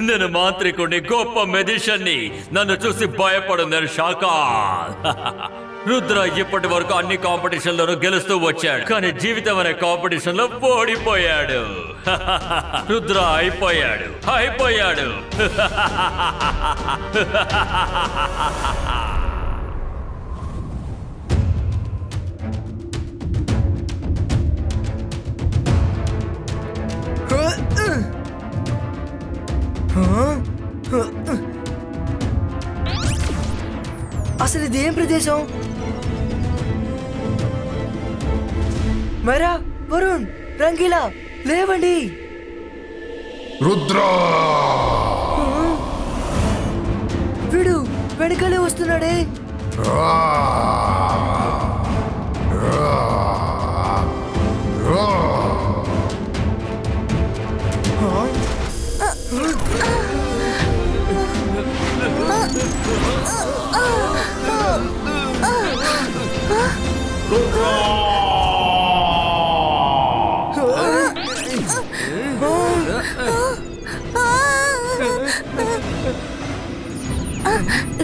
నేను మాంత్రికుడిని, గొప్ప మెజిషియన్ని. నన్ను చూసి భయపడు, నేను షాకాల్. రుద్ర ఇప్పటి వరకు అన్ని కాంపిటీషన్లను గెలుస్తూ వచ్చాడు, కానీ జీవితం అనే కాంపిటీషన్ లో ఓడిపోయాడు. రుద్ర అయిపోయాడు. అసలు ఇదేం ప్రదేశం? మరా, వరుణ్, రంగీలా, లేవండి. రుద్ర వీడు వెనకాలే వస్తున్నాడే.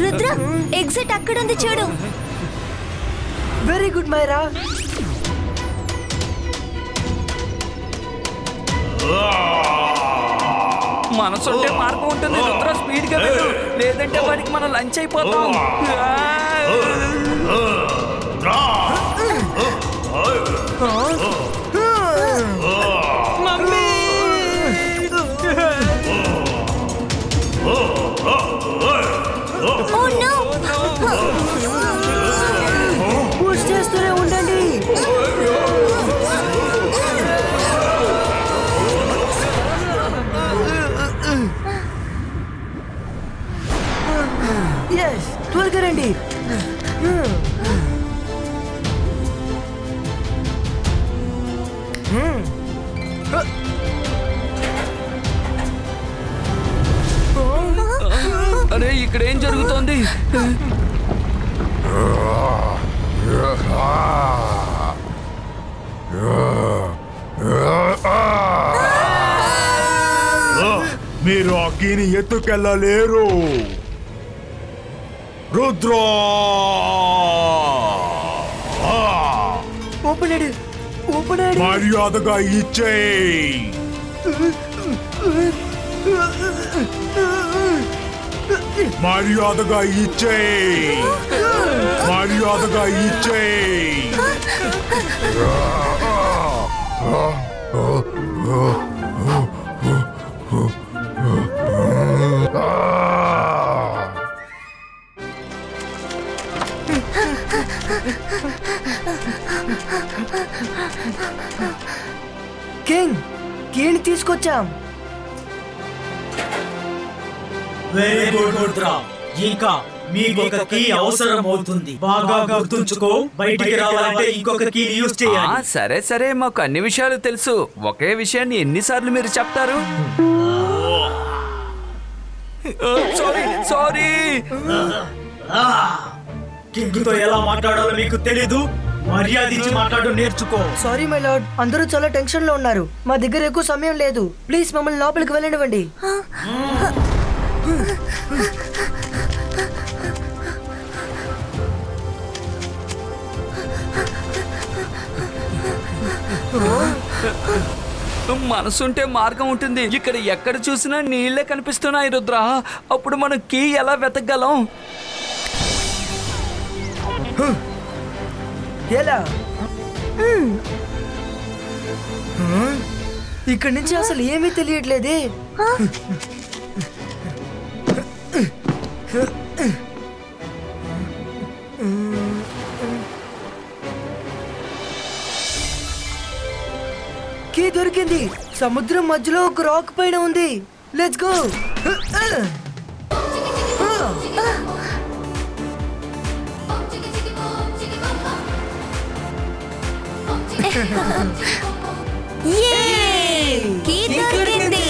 రుద్ర, ఎగ్జిట్ అక్కడ ఉంది చూడు. Very good Maira. మనసుంటే మార్గం ఉంటుంది. రుద్ర స్పీడ్ గా వెళ్ళు, లేదంటే వాడికి మనం లంచ్ అయిపోతాం. పుష్ చేస్తూనే ఉండండి. త్వరగా రండి. అరే, ఇక్కడ ఏం జరుగుతోంది? మీరు ఆ కీని ఎత్తుకెళ్ళలేరు. రుద్ర మర్యాదగా ఇచ్చేయ్. మర్యాదగా ఇచ్చేయ్. మర్యాదగా ఇచ్చేయ్. కింగ్, కీని తీసుకొచ్చాం. Very good Rudra. ఇంకా మీకు ఒక కీ అవసరం అవుతుంది. బాగా గుర్తుంచుకో. బయటికి రావాలంటే ఇంకొక కీ యూజ్ చేయాలి. సరే సరే, మాకు అన్ని విషయాలు తెలుసు. ఒకే విషయాన్ని ఎన్నిసార్లు మీరు చెప్తారు? సారీ. కింగ్ తో ఎలా మాట్లాడాలో మీకు తెలీదు. మర్యాద ఇచ్చి మాట్లాడు, నేర్చుకో. సారీ మై లార్డ్, అందరూ చాలా టెన్షన్ లో ఉన్నారు. మా దగ్గర ఎక్కువ సమయం లేదు. ప్లీజ్ మమ్మల్ని లోపలికి వెళ్ళనివ్వండి. మనసుంటే మార్గం ఉంటుంది. ఇక్కడ ఎక్కడ చూసినా నీళ్లే కనిపిస్తున్నాయి రుద్ర. అప్పుడు మనం కీ ఎలా వెతకగలం? ఎలా? ఇక్కడి నుంచి అసలు ఏమీ తెలియట్లేదే. కీ దొరికింది. సముద్రం మధ్యలో ఒక రాక్ పైన ఉంది. Let's go. కీ దొరికింది.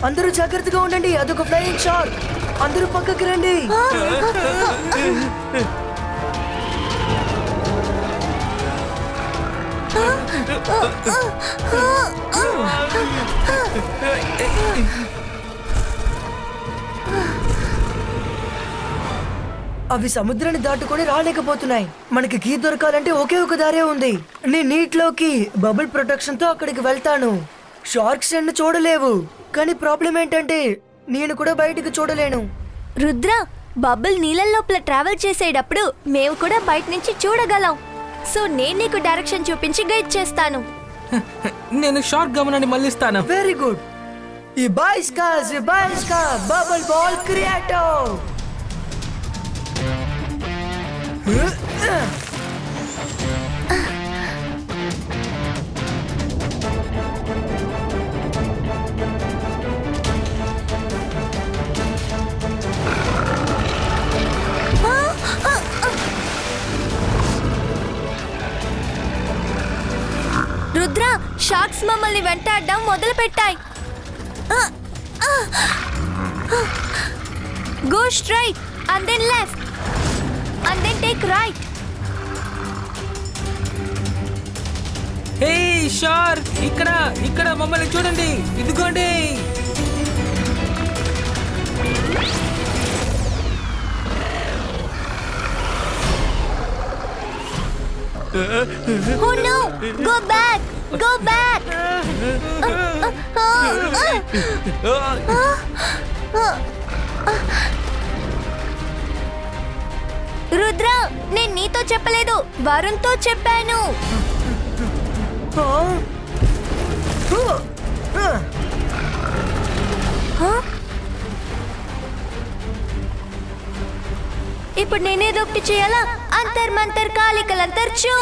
అందరూ జాగ్రత్తగా ఉండండి, అదొక ఫ్లయింగ్ షార్క్. అందరూ పక్కకి రండి. అవి సముద్రాన్ని దాటుకొని రాలేకపోతున్నాయి. మనకి కీ దొరకాలంటే ఒకే ఒక దారే ఉంది. నీ నీటిలోకి బబుల్ ప్రొటెక్షన్ తో అక్కడికి వెళ్తాను. షార్క్స్ నన్ను చూడలేవు, కానీ ప్రాబ్లం ఏంటంటే నేను కూడా బయటికి చూడలేను. రుద్ర, బబుల్ నీళ్ళ లోపల ట్రావెల్ చేసేటప్పుడు మేము కూడా బయట నుంచి చూడగలం. సో నేను నీకు డైరెక్షన్ చూపించి గైడ్ చేస్తాను. నేను షార్ట్ గమనాన్ని మళ్ళిస్తాను. Very good. ఈ బాయ్స్కా bubble ball creator. Rudra, sharks మమ్మల్ని వెంటాడడం మొదలు పెట్టాయి. Go straight and then left and then take right. Hey shark, ఇక్కడ మమ్మల్ని చూడండి, ఇదిగోండి. Oh no! Go back! Go back! Rudra, నేను నీతో చెప్పలేదు, వరుణ్తో చెప్పాను. ఇప్పుడు నేనేదో ఒకటి చేయాలా? అంతర్ మంతర్ కాలికలంతర్ చూ.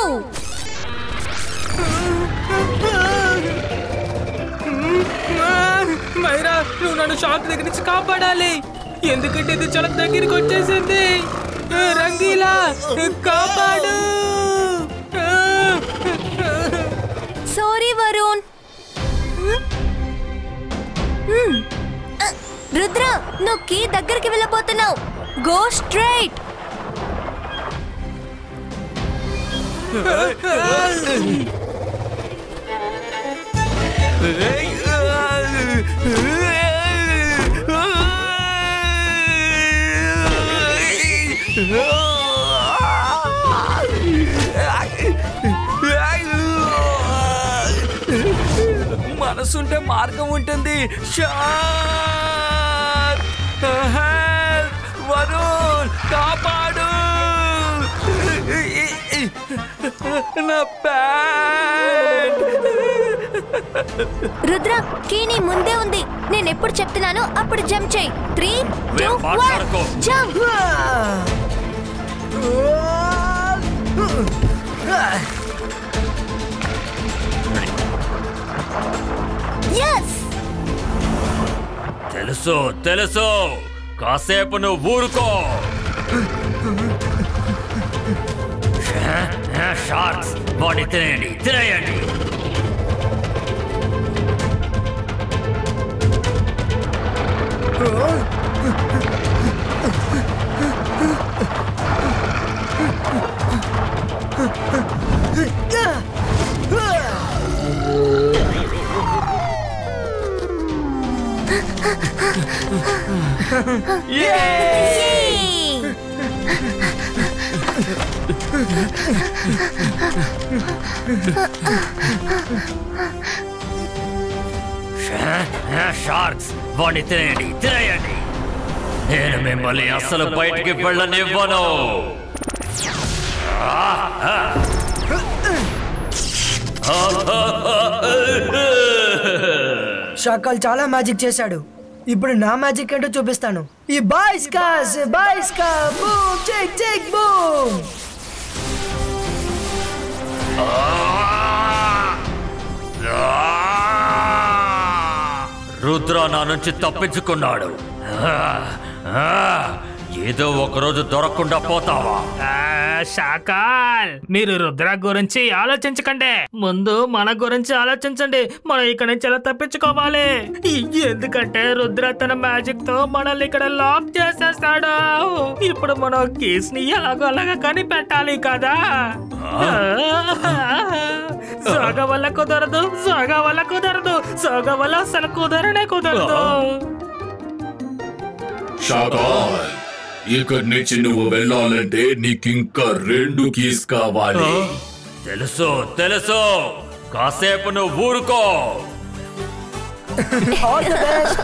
మైరా, నువ్వు నన్ను షార్క్ దగ్గర నుంచి కాపాడాలి, ఎందుకంటే ఇది చాలా దగ్గరికి వచ్చేసింది. రంగీలా, కాపాడు. సారీ వరుణ్. రుద్ర, నువ్వు కీ దగ్గరికి వెళ్ళబోతున్నావు. Go straight. మనసుంటే మార్గం ఉంటుంది. వరుణ్, కాపాడు నా ప్యాంట్. రుద్ర, కీని ముందే ఉంది. నేను ఎప్పుడు చెప్తున్నానో అప్పుడు జంప్ చేయి. 3, 2, 1 జంప్. yes. తెలుసు, కాసేపు నువ్వు ఊరుకో. షార్క్స్ వాడిని తినేయండి. షార్క్స్ వాడిని తినేయండి. నేను మిమ్మల్ని అసలు బయటికి వెళ్ళనివ్వను. షాకాల్ చాలా మ్యాజిక్ చేశాడు. ఇప్పుడు నా మ్యాజిక్ ఏంటో చూపిస్తాను. ఈ బాయ్స్కా బూమ్ చెక్ బూమ్. రుద్ర నా నుంచి తప్పించుకున్నాడు. ఏదో ఒకరోజు దొరకకుండా పోతావా? శాకాల్, మీరు రుద్ర గురించి ఆలోచించకండి, ముందు మన గురించి ఆలోచించండి. మనం ఇక్కడ నుంచి ఎలా తప్పించుకోవాలి, ఎందుకంటే రుద్ర తన మ్యాజిక్ తో మనల్ని ఇక్కడ లాక్ చేసేస్తాడు. ఇప్పుడు మనం కీస్ ని ఎలాగో అలాగా కనిపెట్టాలి కదా. సోగ వల్ల కుదరదు, సోగ వల్ల కుదరదు, సోగ వల్ల అసలు కుదరనే కుదరదు. శాకాల్, ఇక్కడి నుంచి నువ్వు వెళ్ళాలంటే నీకింకా 2 కీస్ కావాలి. తెలుసు తెలుసు, కాసేపు నువ్వు ఊరుకో. All the best.